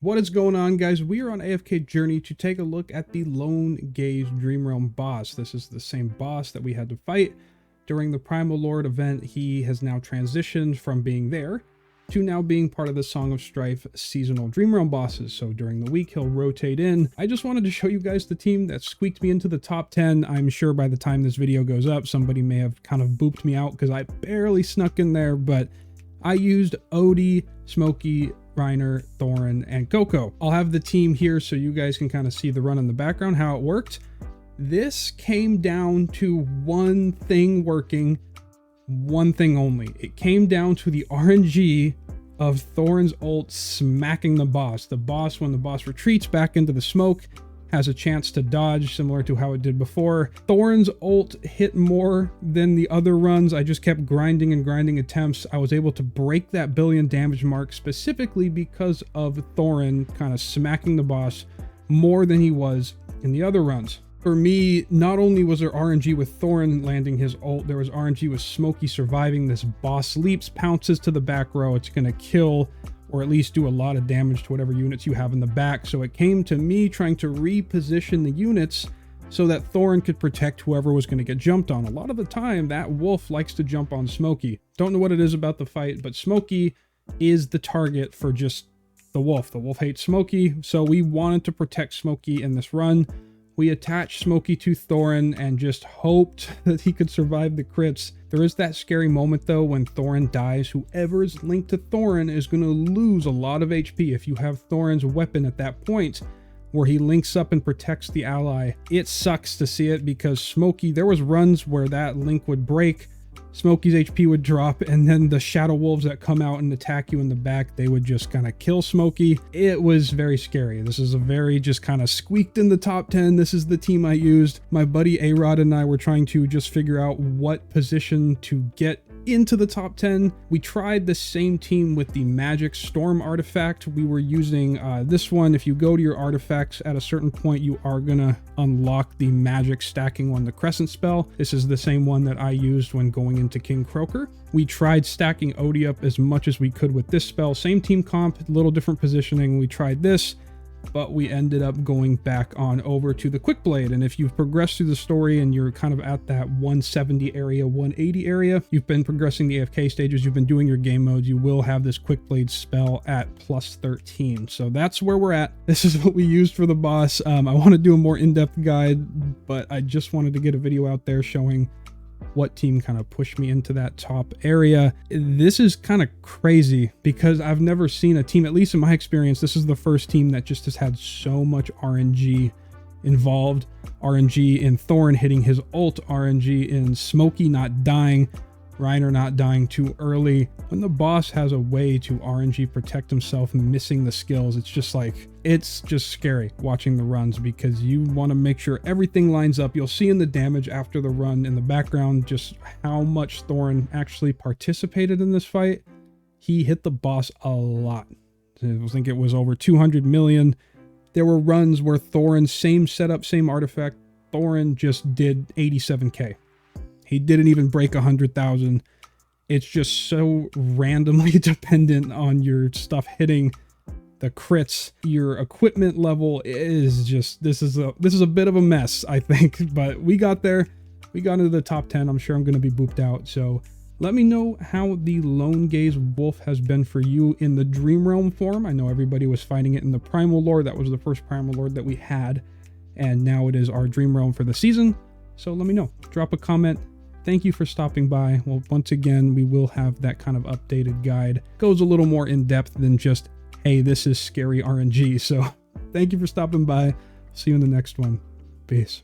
What is going on, guys? We are on AFK Journey to take a look at the Lone Gaze Dream Realm boss. This is the same boss that we had to fight during the Primal Lord event. He has now transitioned from being there to now being part of the Song of Strife seasonal Dream Realm bosses. So during the week, he'll rotate in. I just wanted to show you guys the team that squeaked me into the top 10. I'm sure by the time this video goes up, somebody may have kind of booped me out because I barely snuck in there, but I used Odie, Smokey, Reiner, Thorin, and Coco. I'll have the team here so you guys can kind of see the run in the background, how it worked. This came down to one thing working, one thing only. It came down to the RNG of Thorin's ult smacking the boss. The boss, when the boss retreats back into the smoke, has a chance to dodge, similar to how it did before. Thorin's ult hit more than the other runs. I just kept grinding and grinding attempts. I was able to break that billion damage mark specifically because of Thorin kind of smacking the boss more than he was in the other runs. For me, not only was there RNG with Thorin landing his ult, there was RNG with Smokey surviving this boss leaps, pounces to the back row. It's going to kill or at least do a lot of damage to whatever units you have in the back. So it came to me trying to reposition the units so that Thorin could protect whoever was going to get jumped on. A lot of the time, that wolf likes to jump on Smokey. Don't know what it is about the fight, but Smokey is the target for just the wolf. The wolf hates Smokey, so we wanted to protect Smokey in this run. We attached Smokey to Thorin and just hoped that he could survive the crits. There is that scary moment though when Thorin dies. Whoever is linked to Thorin is going to lose a lot of HP. If you have Thorin's weapon at that point where he links up and protects the ally, it sucks to see it because Smokey, there was runs where that link would break, Smokey's HP would drop, and then the shadow wolves that come out and attack you in the back, they would just kind of kill Smokey. It was very scary. This is a very just kind of squeaked in the top 10. This is the team I used. My buddy A-Rod and I were trying to just figure out what position to get into the top 10. We tried the same team with the Magic Storm artifact. We were using this one. If you go to your artifacts at a certain point, you are gonna unlock the magic stacking one, the Crescent spell. This is the same one that I used when going into King Croaker. We tried stacking Odie up as much as we could with this spell. Same team comp, little different positioning. We tried this, but we ended up going back on over to the Quick Blade. And if you've progressed through the story and you're kind of at that 170 area, 180 area, you've been progressing the AFK stages, you've been doing your game modes, you will have this Quick Blade spell at plus 13. So that's where we're at. This is what we used for the boss. I want to do a more in-depth guide, but I just wanted to get a video out there showing what team kind of pushed me into that top area. This is kind of crazy because I've never seen a team, at least in my experience, this is the first team that just has had so much RNG involved. RNG in Thorin hitting his ult, RNG in Smokey not dying, Reiner not dying too early. When the boss has a way to RNG protect himself and missing the skills, it's just like, it's just scary watching the runs because you want to make sure everything lines up. You'll see in the damage after the run in the background just how much Thorin actually participated in this fight. He hit the boss a lot. I think it was over 200 million. There were runs where Thorin, same setup, same artifact, Thorin just did 87k. He didn't even break 100,000. It's just so randomly dependent on your stuff hitting the crits. Your equipment level is just, this is a bit of a mess, I think, but we got there. We got into the top 10. I'm sure I'm going to be booped out. So let me know how the Lone Gaze Wolf has been for you in the Dream Realm form. I know everybody was fighting it in the Primal Lord. That was the first Primal Lord that we had, and now it is our Dream Realm for the season. So let me know. Drop a comment. Thank you for stopping by. Well, once again, we will have that kind of updated guide. Goes a little more in depth than just, hey, this is scary RNG. So thank you for stopping by. See you in the next one. Peace.